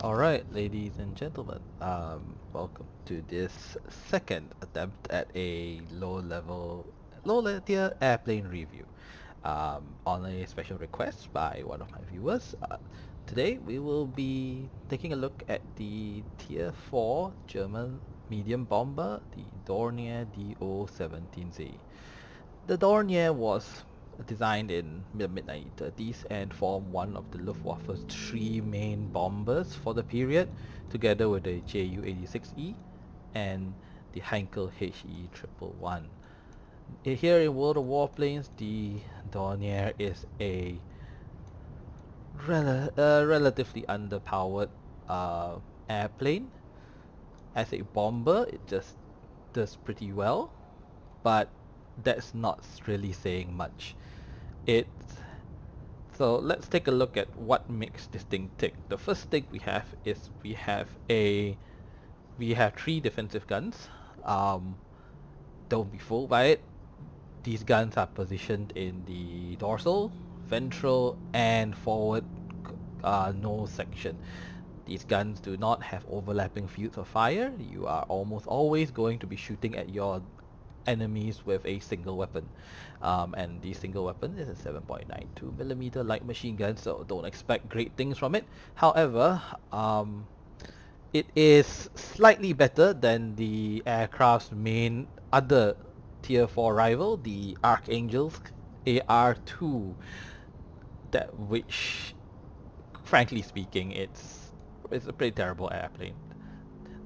Alright, ladies and gentlemen, welcome to this second attempt at a low tier airplane review. On a special request by one of my viewers, today we will be taking a look at the Tier 4 German medium bomber, the Dornier Do17z. The Dornier was designed in the mid-1930s and formed one of the Luftwaffe's three main bombers for the period, together with the Ju-86E and the Heinkel HE111. Here in World of Warplanes, the Dornier is a relatively underpowered airplane. As a bomber, it just does pretty well, but that's not really saying much. It So let's take a look at what makes this thing tick. The first thing we have is we have three defensive guns. Um, don't be fooled by it. These guns are positioned in the dorsal, ventral, and forward nose section. These guns do not have overlapping fields of fire. You are almost always going to be shooting at your enemies with a single weapon. And the single weapon is a 7.92mm light machine gun, so don't expect great things from it. However, it is slightly better than the aircraft's main other tier 4 rival, the Archangel's AR-2, that which, frankly speaking, it's a pretty terrible airplane.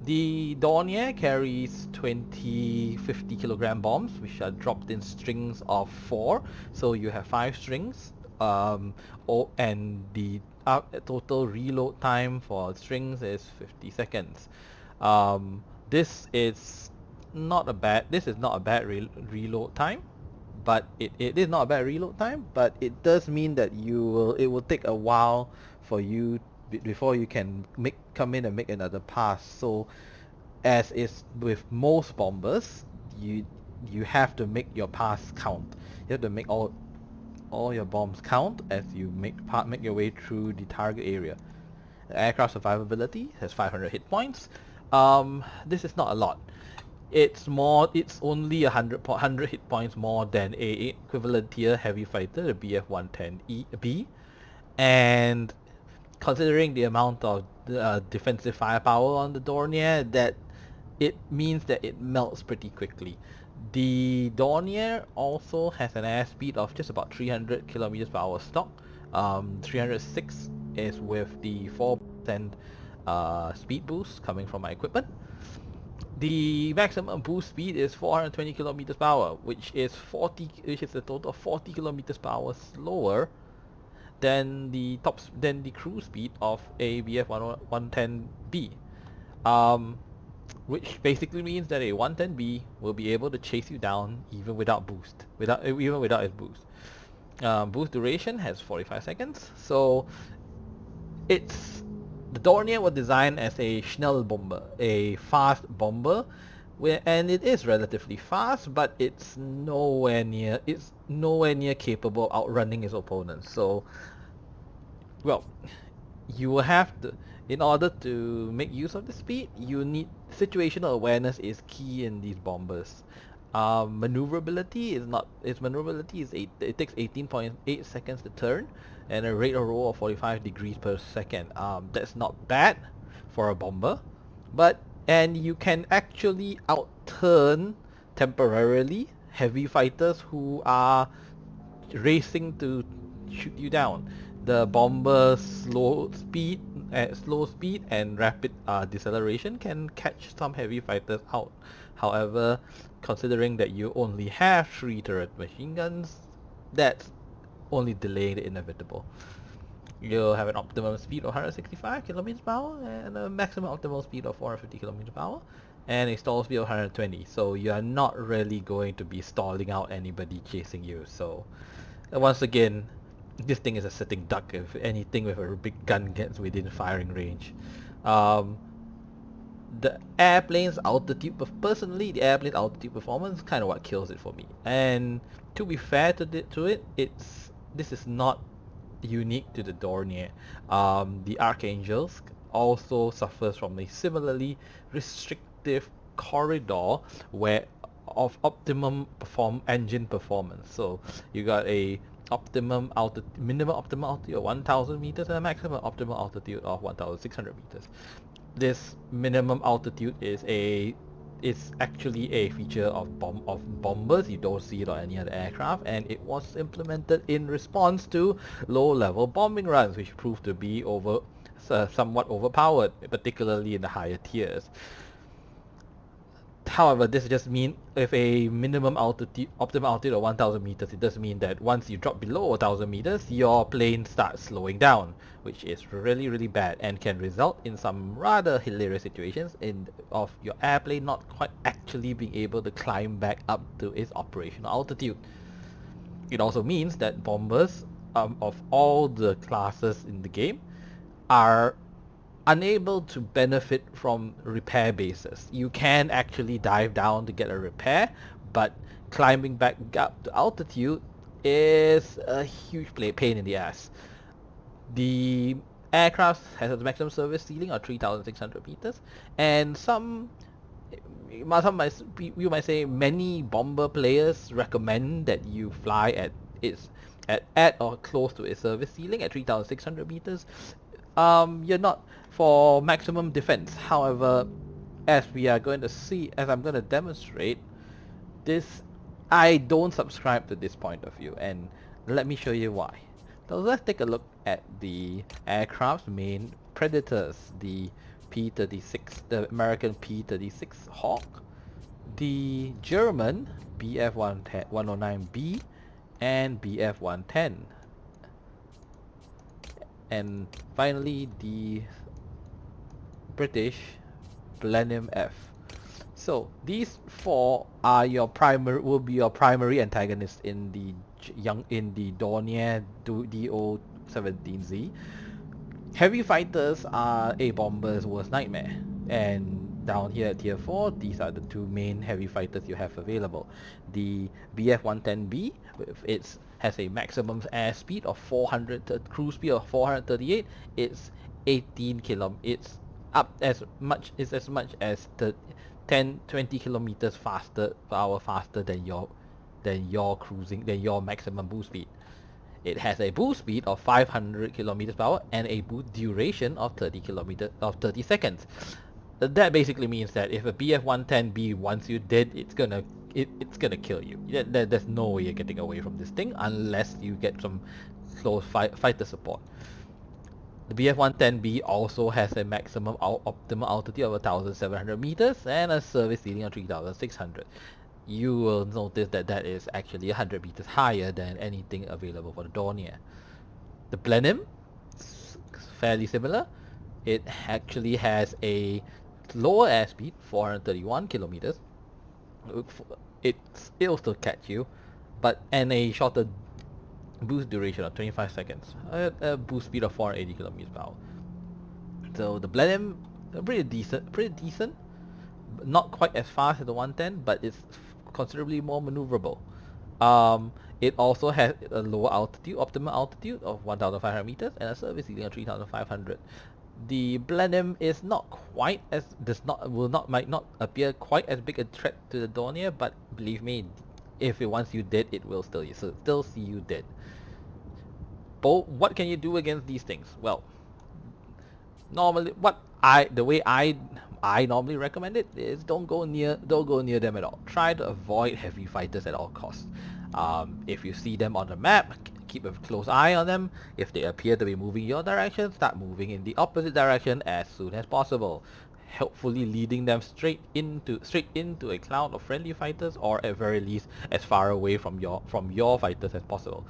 The Dornier carries 20 50-kilogram bombs, which are dropped in strings of 4. So you have 5 strings, and the total reload time for strings is 50 seconds. This is this is not a bad reload time, but it is not a bad reload time, but it does mean that it will take a while for you before you can come in and make another pass. So as is with most bombers, you have to make your pass count. You have to make all your bombs count as you make your way through the target area. The aircraft survivability has 500 hit points. This is not a lot. It's only 100 hit points more than a equivalent tier heavy fighter, the BF-110B, and considering the amount of defensive firepower on the Dornier, that it means that it melts pretty quickly. The Dornier also has an airspeed of just about 300 kilometers per hour stock. 306 is with the 4% speed boost coming from my equipment. The maximum boost speed is 420 kilometers per hour, which is a total of 40 kilometers per hour slower than the cruise speed of a BF-110B, which basically means that a 110B will be able to chase you down even without its boost. Boost duration has 45 seconds, so it's the Dornier was designed as a Schnellbomber, a fast bomber, and it is relatively fast, but it's nowhere near capable of outrunning its opponents. So, well, you will have to, in order to make use of the speed, you need situational awareness is key in these bombers. Maneuverability is not. Its maneuverability is it takes 18.8 seconds to turn, and a rate of roll of 45 degrees per second. That's not bad for a bomber, and you can actually outturn temporarily heavy fighters who are racing to shoot you down. The bomber's slow speed and rapid deceleration can catch some heavy fighters out. However, considering that you only have 3 turret machine guns, that's only delaying the inevitable. You'll have an optimum speed of 165 kilometers per hour and a maximum optimal speed of 450 kilometers per hour and a stall speed of 120. So you are not really going to be stalling out anybody chasing you. So once again, this thing is a sitting duck if anything with a big gun gets within firing range. Um, the airplane's altitude, personally, the airplane's altitude performance is kind of what kills it for me. And to be fair to it, this is not unique to the Dornier. The Archangels also suffers from a similarly restrictive corridor where of optimum engine performance. So you got a minimum optimal altitude of 1000 meters and a maximum optimal altitude of 1600 meters. This minimum altitude is actually a feature of bombers. You don't see it on any other aircraft, and it was implemented in response to low-level bombing runs, which proved to be somewhat overpowered, particularly in the higher tiers. However, this just means if a minimum optimal altitude of 1000 meters, it does mean that once you drop below 1000 meters, your plane starts slowing down, which is really, really bad and can result in some rather hilarious situations of your airplane not quite actually being able to climb back up to its operational altitude. It also means that bombers of all the classes in the game are unable to benefit from repair bases. You can actually dive down to get a repair, but climbing back up to altitude is a huge pain in the ass. The aircraft has a maximum service ceiling of 3,600 meters, and you might say many bomber players recommend that you fly at or close to its service ceiling at 3,600 meters. You're not for maximum defense. However, as I'm going to demonstrate, I don't subscribe to this point of view, and let me show you why. So let's take a look at the aircraft's main predators, the P-36, the American P-36 Hawk, the German BF-109B, and BF-110. And finally, the British Blenheim F. So these four are will be your primary antagonists in the Dornier Do17z. Heavy fighters are a bomber's worst nightmare, and down here at tier 4, these are the two main heavy fighters you have available. The BF-110B, has a maximum airspeed of 400, cruise speed of 438. It's 18 km. It's as much as 10-20 kilometers faster per hour faster than your maximum boost speed. It has a boost speed of 500 kilometers per hour and a boost duration of 30 seconds. That basically means that if a BF-110B once you dead, it's gonna kill you. There's no way you're getting away from this thing unless you get some close fighter support. The BF-110B also has a maximum optimal altitude of 1700 meters and a service ceiling of 3600. You will notice that is actually 100 meters higher than anything available for the Dornier. The Blenheim, fairly similar. It actually has a lower airspeed, 431 kilometers. It'll still catch you, and a shorter boost duration of 25 seconds. A boost speed of 480 kilometers per hour. So the Blenheim, pretty decent. Not quite as fast as the 110, but it's considerably more maneuverable. It also has a lower optimal altitude of 1,500 meters and a service ceiling of 3,500. The Blenheim is not quite as might not appear quite as big a threat to the Dornier, but believe me, if once you dead, it will still see you dead. But what can you do against these things? Well, normally the way I normally recommend it is don't go near them at all. Try to avoid heavy fighters at all costs. If you see them on the map, keep a close eye on them. If they appear to be moving your direction, start moving in the opposite direction as soon as possible. Hopefully leading them straight into a cloud of friendly fighters, or at very least as far away from your fighters as possible.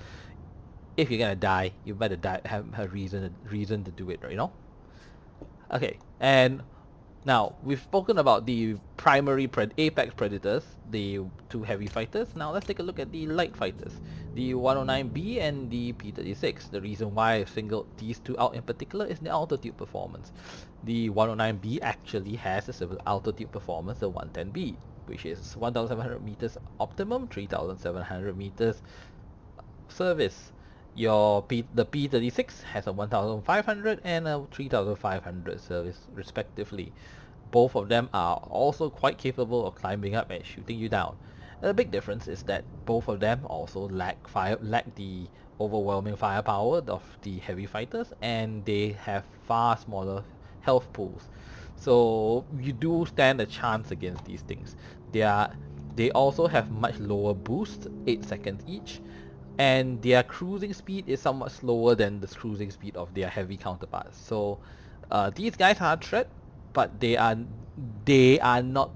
If you're gonna die, you better have a reason to do it, you know? Okay, and now we've spoken about the primary apex predators, the two heavy fighters. Now let's take a look at the light fighters, the 109B and the P-36. The reason why I've singled these two out in particular is the altitude performance. The 109B actually has a similar altitude performance to 110B, which is 1,700 meters optimum, 3,700 meters service. The P36 has a 1500 and a 3500 service respectively. Both of them are also quite capable of climbing up and shooting you down. And the big difference is that both of them also lack the overwhelming firepower of the heavy fighters, and they have far smaller health pools. So you do stand a chance against these things. They are they also have much lower boost, 8 seconds each, and their cruising speed is somewhat slower than the cruising speed of their heavy counterparts. So these guys are a threat, but they are not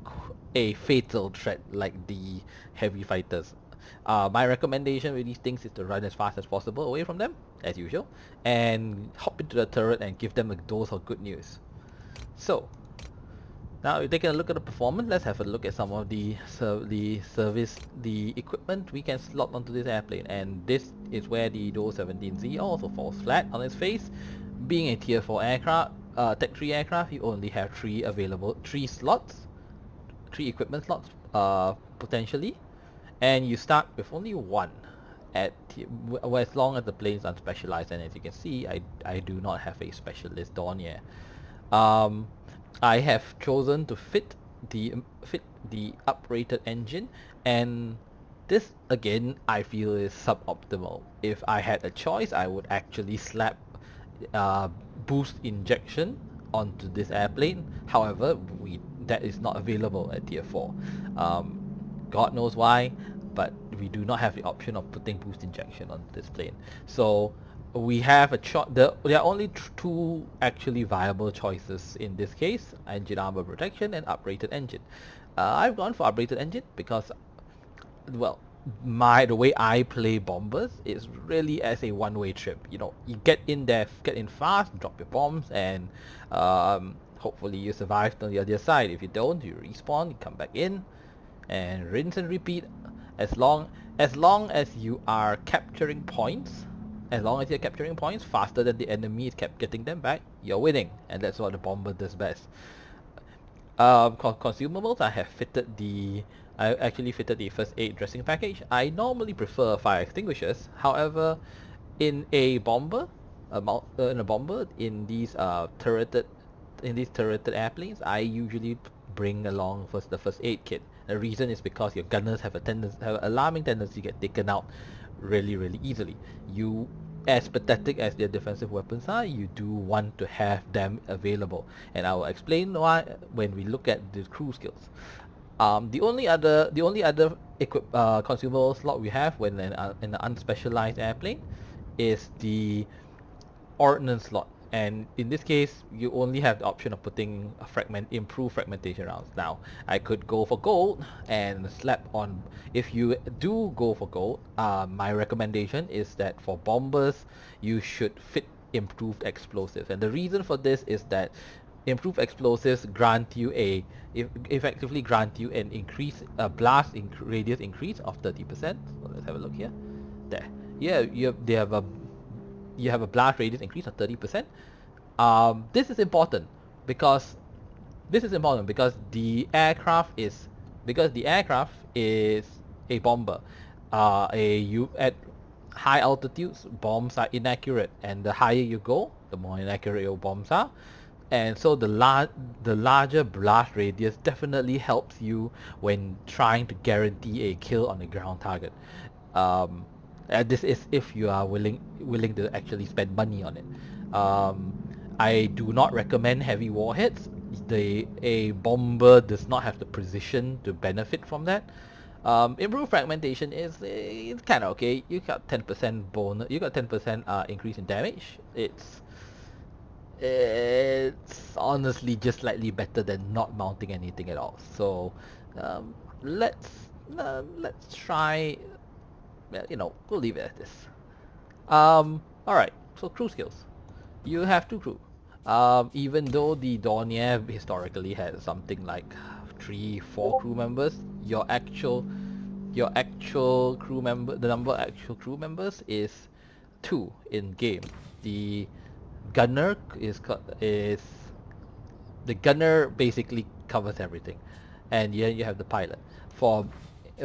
a fatal threat like the heavy fighters. My recommendation with these things is to run as fast as possible away from them, as usual, and hop into the turret and give them a dose of good news. So, now we're taking a look at the performance. Let's have a look at some of the equipment we can slot onto this airplane. And this is where the Do17z also falls flat on its face. Being a tier 4 aircraft, Tech 3 aircraft, you only have 3 slots, 3 equipment slots, potentially. And you start with only 1 as long as the plane is unspecialized. And as you can see, I do not have a specialist Dornier. Um, I have chosen to fit the uprated engine, and this again I feel is suboptimal. If I had a choice, I would actually slap uh, boost injection onto this airplane. However, that is not available at tier 4. Um, God knows why, but we do not have the option of putting boost injection on this plane. So we have a choice. There are only 2 actually viable choices in this case: engine armor protection and uprated engine. I've gone for uprated engine because, well, the way I play bombers is really as a one-way trip. You know, you get in there, get in fast, drop your bombs, and hopefully you survive on the other side. If you don't, you respawn, you come back in, and rinse and repeat. As long as you are capturing points, as long as you're capturing points faster than the enemy is kept getting them back, you're winning, and that's what the bomber does best. Consumables, I actually fitted the first aid dressing package. I normally prefer fire extinguishers. However, in a bomber, in these turreted airplanes, I usually bring along the first aid kit. The reason is because your gunners have an alarming tendency to get taken out really easily. As pathetic as their defensive weapons are, you do want to have them available, and I will explain why when we look at the crew skills. The only other consumable slot we have when in an unspecialized airplane is the ordnance slot, and in this case you only have the option of putting improved fragmentation rounds. Now I could go for gold and slap on. If you do go for gold, my recommendation is that for bombers you should fit improved explosives, and the reason for this is that improved explosives effectively grant you an increase, a radius increase of 30%. So let's have a look here. There, yeah, you have a blast radius increase of 30%. This is important because the aircraft is a bomber. At high altitudes, bombs are inaccurate, and the higher you go, the more inaccurate your bombs are. And so the larger blast radius definitely helps you when trying to guarantee a kill on a ground target. Um, this is if you are willing to actually spend money on it. Um, I do not recommend heavy warheads. A bomber does not have the precision to benefit from that. Improved fragmentation is it's kind of okay. You got 10% bonus. You got 10% increase in damage. It's honestly just slightly better than not mounting anything at all. So um, let's let's try. We'll leave it at this. Alright, so crew skills. You have 2 crew. Even though the Dornier historically had something like 3-4 crew members, the number of actual crew members is 2 in game. The gunner is the gunner basically covers everything, and then you have the pilot. For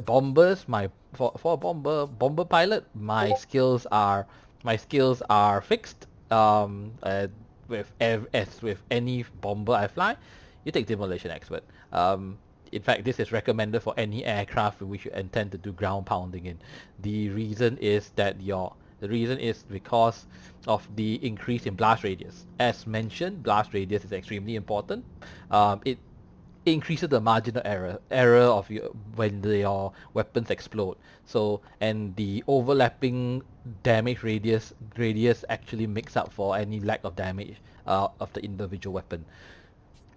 bombers, for a bomber pilot, my skills are My skills are fixed. As with any bomber I fly, you take demolition expert. In fact, this is recommended for any aircraft in which you intend to do ground pounding in. The reason is because of the increase in blast radius. As mentioned, blast radius is extremely important. It increases the marginal error of your weapons explode. So, and the overlapping damage radius actually makes up for any lack of damage of the individual weapon.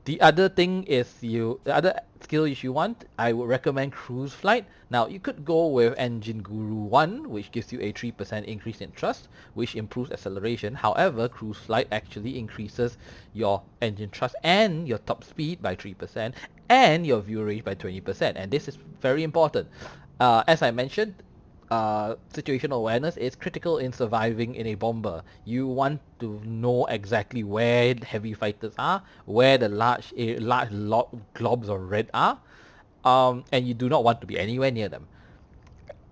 The other thing is the other skill if you want, I would recommend cruise flight. Now you could go with Engine Guru 1, which gives you a 3% increase in thrust, which improves acceleration. However, cruise flight actually increases your engine thrust and your top speed by 3% and your view range by 20%. And this is very important. As I mentioned, situational awareness is critical in surviving in a bomber. You want to know exactly where the heavy fighters are, where the large globs of red are, and you do not want to be anywhere near them.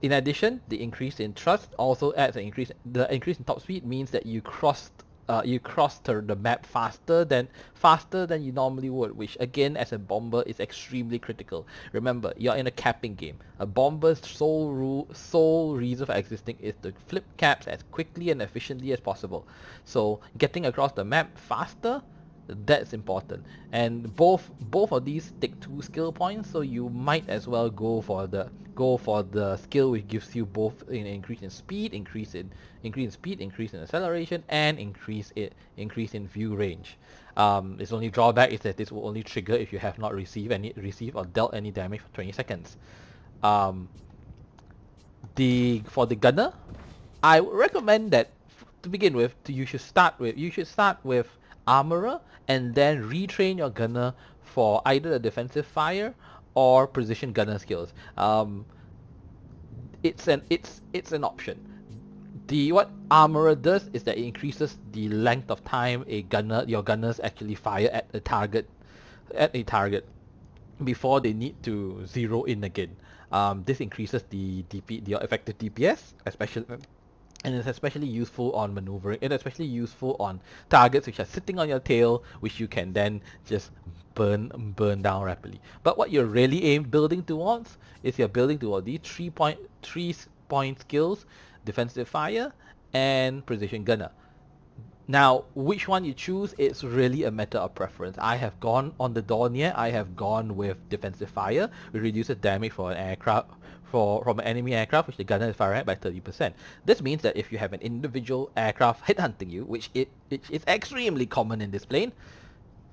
In addition, the increase in thrust also adds an increase. The increase in top speed means that you cross the map faster than you normally would, which again, as a bomber, is extremely critical. Remember, you're in a capping game. A bomber's sole reason for existing is to flip caps as quickly and efficiently as possible. So, getting across the map faster, that's important. And both of these take 2 skill points, so you might as well go for the skill which gives you both an increase in speed, increase in acceleration, and increase in view range. Its only drawback is that this will only trigger if you have not received or dealt any damage for 20 seconds. Um, for the gunner, I would recommend that to begin with, you should start with armorer and then retrain your gunner for either the defensive fire or precision gunner skills. It's an option. What armorer does is that it increases the length of time your gunners actually fire at a target before they need to zero in again. This increases the effective DPS, especially, and it's especially useful on maneuvering. It's especially useful on targets which are sitting on your tail, which you can then just burn down rapidly. But what you're really building towards is you're building toward these 3 point skills: defensive fire and precision gunner. Now, which one you choose, it's really a matter of preference. I have gone on the Dornier, I have gone with defensive fire, which reduces damage for an aircraft from an enemy aircraft which the gunner is firing at by 30%. This means that if you have an individual aircraft headhunting you, which is extremely common in this plane,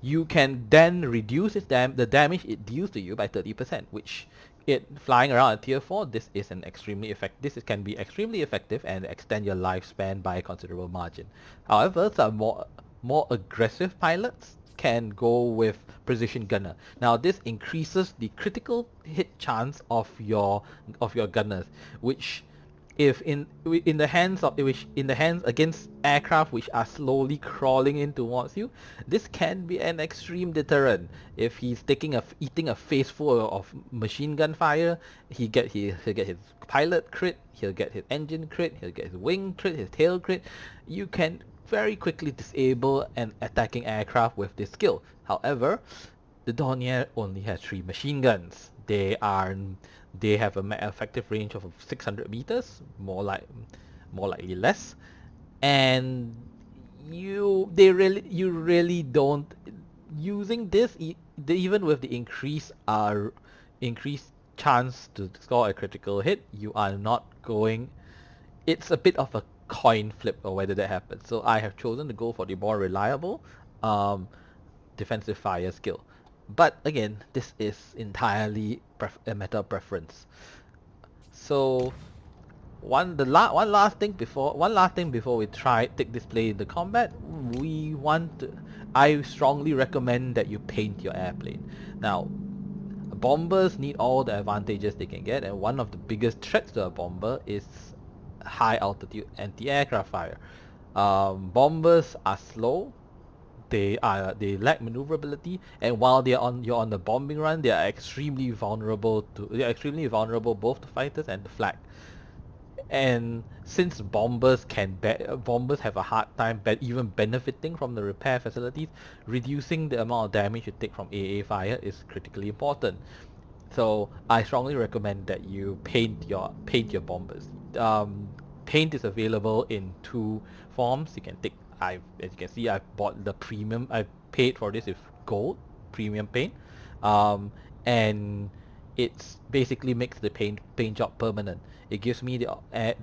you can then reduce the damage it deals to you by 30%, which flying around at tier 4, this can be extremely effective and extend your lifespan by a considerable margin. However, some more aggressive pilots can go with precision gunner. Now this increases the critical hit chance of your gunners, which if in the hands against aircraft which are slowly crawling in towards you, this can be an extreme deterrent. If he's eating a face full of machine gun fire, he'll get his pilot crit, he'll get his engine crit, he'll get his wing crit, his tail crit. You can very quickly disable an attacking aircraft with this skill. However, the Dornier only has 3 machine guns. They have an effective range of 600 meters, more likely less, and you really don't, using this even with the increased chance to score a critical hit, you are not going. It's a bit of a coin flip or whether that happens. So I have chosen to go for the more reliable defensive fire skill. But again, this is entirely a matter of preference. So one last thing before we take this plane into combat, I strongly recommend that you paint your airplane. Now, bombers need all the advantages they can get, and one of the biggest threats to a bomber is high altitude anti-aircraft fire. Bombers are slow, they lack maneuverability, and while you're on the bombing run, they are extremely vulnerable both to fighters and the flak. And since bombers bombers have a hard time even benefiting from the repair facilities, reducing the amount of damage you take from AA fire is critically important. So I strongly recommend that you paint your bombers. Um, Paint is available in two forms. You can take, as you can see, I bought the premium. I paid for this with gold premium paint, um, and it's basically makes the paint job permanent. It gives me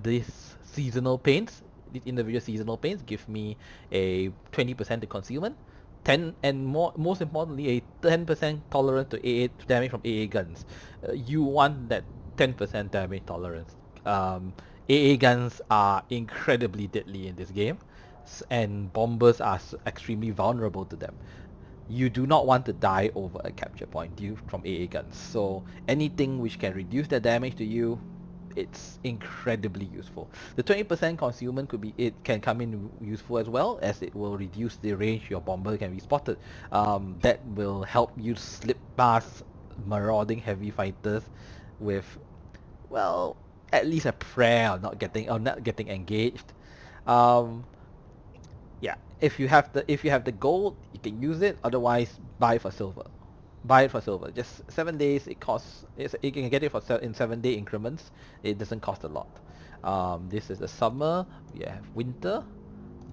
this seasonal paints. These individual seasonal paints give me a 20% to concealment, 10 and most importantly, a 10% tolerance to AA damage from AA guns. You want that 10% damage tolerance. AA guns are incredibly deadly in this game, and bombers are extremely vulnerable to them. You do not want to die over a capture point due from AA guns. So anything which can reduce the damage to you, it's incredibly useful. The 20% concealment can come in useful as well, as it will reduce the range your bomber can be spotted. That will help you slip past marauding heavy fighters with, well, at least a prayer of not getting engaged. Um, yeah, if you have the gold, you can use it. Otherwise, buy it for silver. Buy it for silver. Just 7 days. You can get it for in 7 day increments. It doesn't cost a lot. This is the summer. We have winter,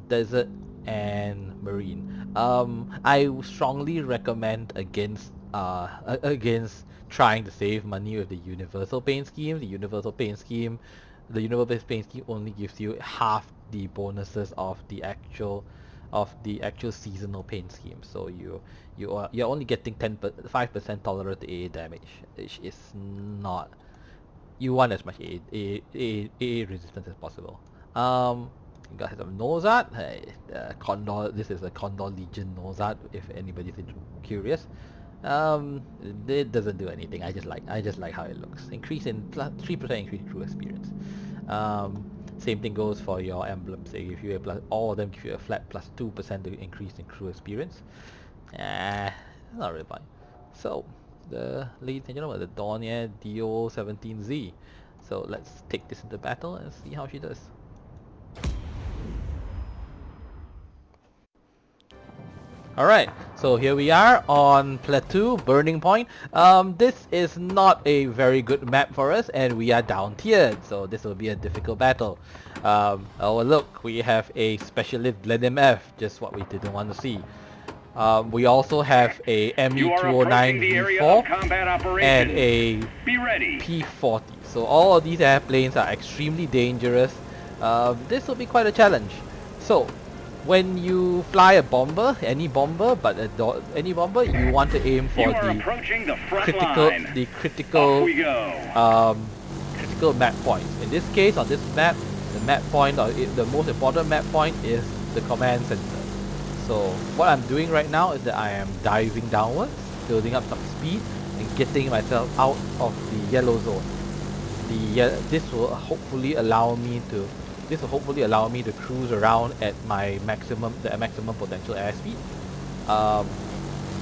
desert, and marine. I strongly recommend against trying to save money with the universal paint scheme. The universal paint scheme only gives you half the bonuses of the actual seasonal paint scheme. So you're only getting 5% tolerant to AA damage, which is not. You want as much AA resistance as possible. You got some nose art. Hey, Condor. This is a Condor Legion nose art. If anybody's curious, it doesn't do anything. I just like how it looks. Increase in 3% increase in crew experience. Same thing goes for your emblems. They give you all of them give you a flat plus 2% to increase in crew experience. Not really fun. So, ladies and gentlemen, the Dornier Do17z. So let's take this into battle and see how she does. Alright, so here we are on Plateau, Burning Point. This is not a very good map for us, and we are down tiered, so this will be a difficult battle. Oh look, we have a specialist Blenheim F, just what we didn't want to see. We also have a ME-209 V4 and a P-40. So all of these airplanes are extremely dangerous. This will be quite a challenge. So, when you fly a bomber, any bomber, you want to aim for the critical map points. In this case, on this map, the map point, or the most important map point, is the command center. So what I'm doing right now is that I am diving downwards, building up some speed, and getting myself out of the yellow zone. This will hopefully allow me to cruise around at the maximum potential airspeed.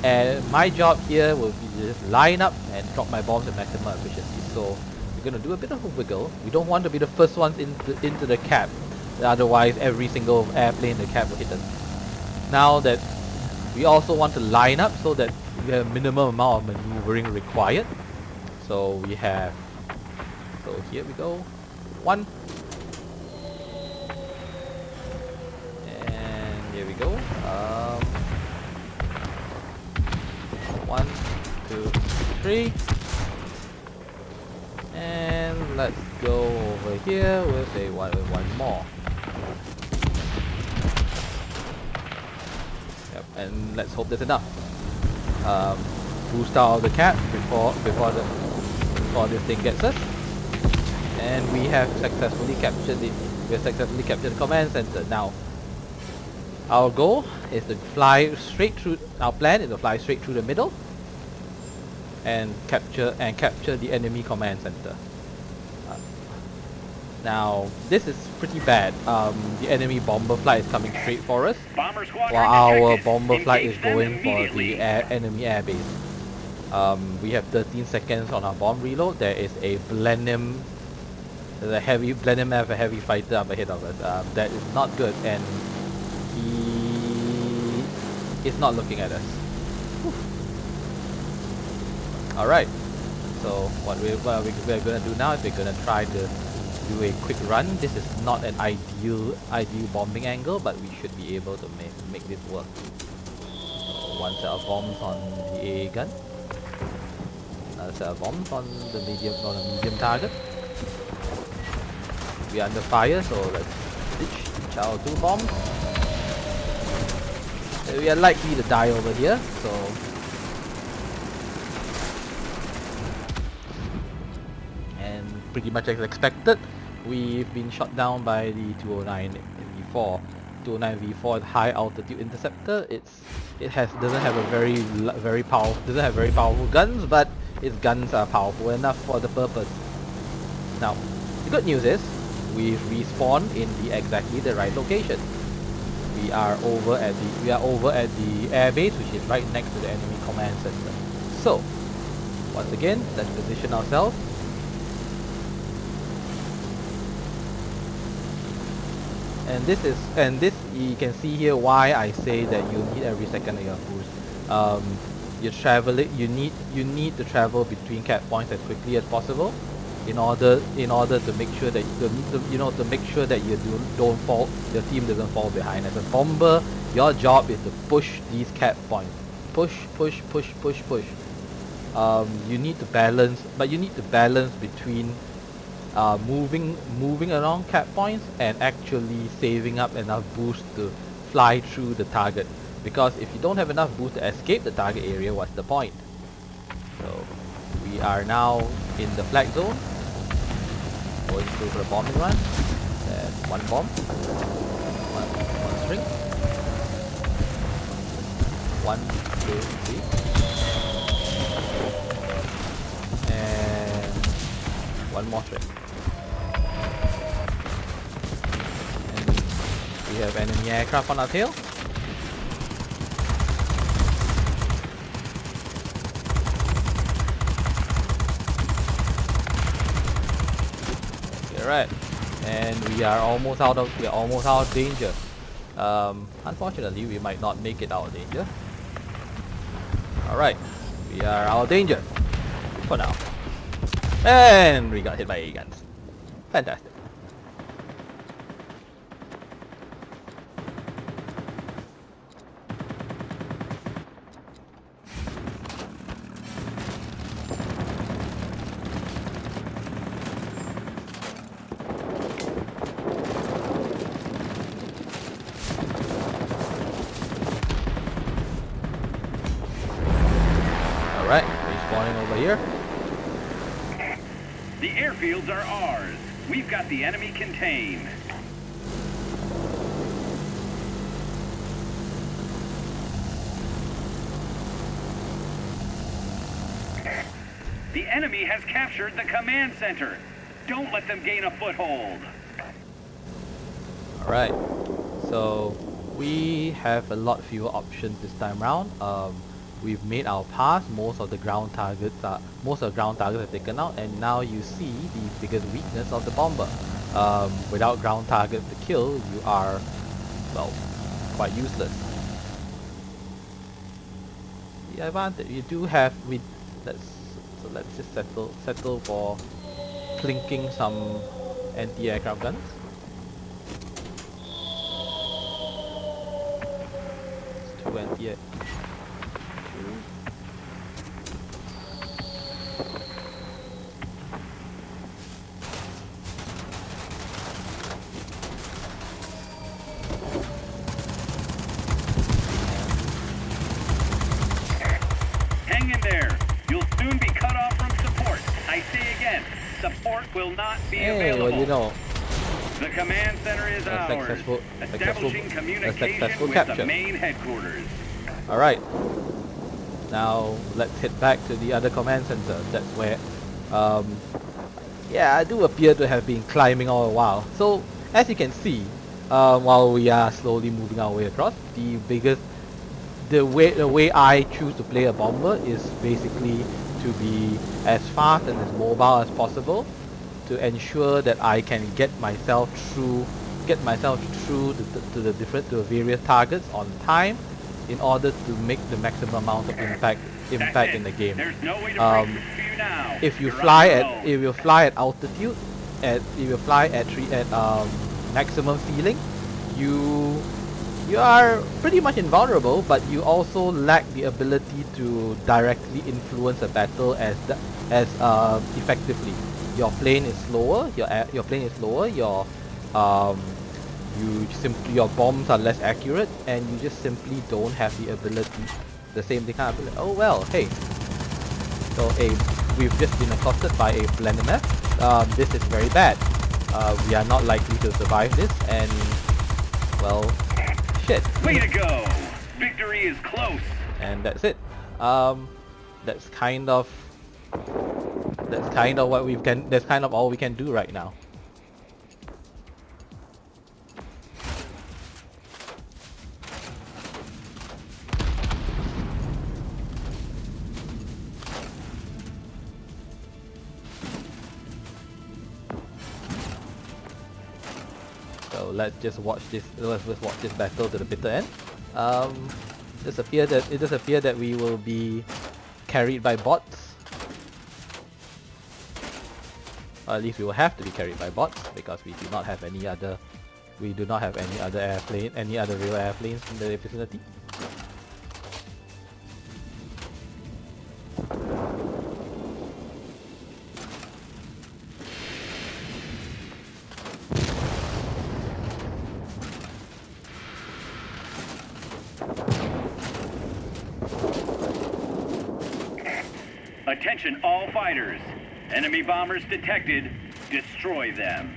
And my job here will be to just line up and drop my bombs at maximum efficiency. So we're gonna do a bit of a wiggle. We don't want to be the first ones into the cap. Otherwise, every single airplane in the cap will hit us. Now that we also want to line up so that we have a minimum amount of maneuvering required. So here we go. 1. And here we go. 1, 2, 3. And let's go over here with one more. And let's hope that's enough. Boost out the cap before this thing gets us. And we have successfully captured the command center. Now, our goal is to fly straight through. Our plan is to fly straight through the middle and capture the enemy command center. Now, this is pretty bad. The enemy bomber flight is coming straight for us, while our bomber flight is going for the enemy airbase. We have 13 seconds on our bomb reload. There is a Blenheim There's a heavy Blenheim F, a heavy fighter up ahead of us. That is not good, and he is not looking at us. Alright, so what we're gonna do now is we're gonna try to do a quick run. This is not an ideal bombing angle, but we should be able to make this work. So one set of bombs on the A gun, another set of bombs on the medium target. We are under fire, so let's ditch our 2 bombs. We are likely to die over here, so pretty much as expected, we've been shot down by the 209 V4. 209 V4 is high altitude interceptor. It doesn't have very powerful guns, but its guns are powerful enough for the purpose. Now, the good news is we've respawned in exactly the right location. We are over at the air base, which is right next to the enemy command center. So, once again, let's position ourselves. And this you can see here why I say that you need every second of your boost. You need to travel between cap points as quickly as possible in order to make sure that your team doesn't fall behind. As a bomber, your job is to push these cap points. Push. You need to balance between moving along cap points and actually saving up enough boost to fly through the target, because if you don't have enough boost to escape the target area, what's the point? So we are now in the flag zone, going through for a bombing run. There's one bomb, one string, 1, 2, 3, and one more string. We have enemy aircraft on our tail. Okay, right. And we are almost out of danger. Unfortunately, we might not make it out of danger. Alright. We are out of danger. For now. And we got hit by A guns. Fantastic. Alright, respawning over here. The airfields are ours. We've got the enemy contained. The enemy has captured the command center. Don't let them gain a foothold. Alright, so we have a lot fewer options this time round. We've made our pass. Most of the ground targets are taken out, and now you see the biggest weakness of the bomber. Without ground targets to kill, you are, well, quite useless. The advantage you do have with let's just settle for clinking some anti-aircraft guns. It's 2 anti-air. Hang in there. You'll soon be cut off from support. I say again, support will not be available. What do you know? The command center is ours. Establishing communication with the main headquarters. Alright. Now let's head back to the other command center. That's where yeah, I do appear to have been climbing all the while. So as you can see, while we are slowly moving our way across, the way I choose to play a bomber is basically to be as fast and as mobile as possible, to ensure that I can get myself through to the various targets on time, in order to make the maximum amount of impact in the game. There's no way to break this for you now. If you You're fly on your at own. if you fly at altitude, if you fly at maximum ceiling, you are pretty much invulnerable, but you also lack the ability to directly influence a battle as effectively. Your plane is slower. Your plane is slower. Um, your bombs are less accurate, and you just simply don't have the ability, the same kind of ability. Oh well, hey. So we've just been accosted by a Blenheim F. This is very bad. We are not likely to survive this, and well, shit. Way to go! Victory is close. And that's it. That's kind of what we can. That's kind of all we can do right now. So let's just watch this. Let's just watch this battle to the bitter end. It does appear that we will be carried by bots. Or at least we will have to be carried by bots, because we do not have any other. We do not have any other real airplanes in the vicinity. Attention all fighters. Enemy bombers detected. Destroy them.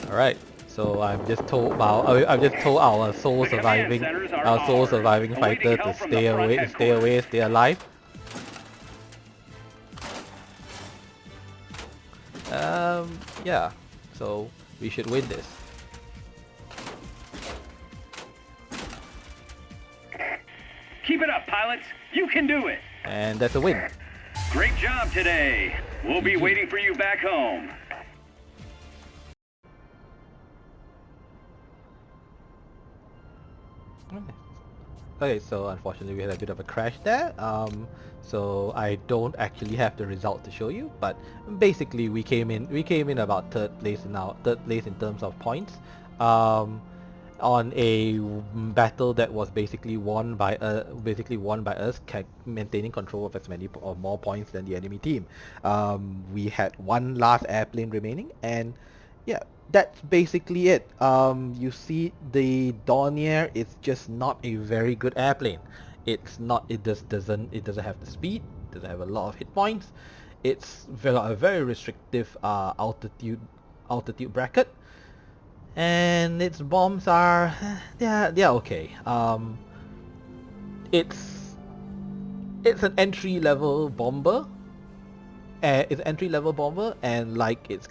Alright, so I've just told our sole surviving fighter to stay away, stay alive. Yeah, so we should win this. Keep it up, pilots. You can do it. And that's a win. Great job today. We'll be waiting for you back home. Okay, so unfortunately we had a bit of a crash there. So I don't actually have the result to show you, but basically we came in about third place in terms of points. On a battle that was basically won by us maintaining control of as many or more points than the enemy team. We had one last airplane remaining, and yeah, that's basically it. You see, the Dornier is just not a very good airplane. It doesn't have the speed, doesn't have a lot of hit points. It's a very restrictive altitude bracket, and its bombs are they're okay. It's an entry level bomber. It's an entry level bomber, and like its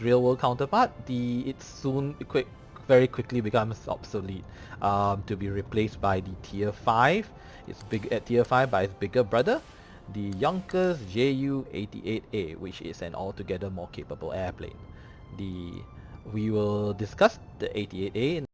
real world counterpart, it very quickly becomes obsolete, to be replaced by the tier 5. It's big at tier 5 by its bigger brother, the Yonkers Ju-88A, which is an altogether more capable airplane. We will discuss the 88A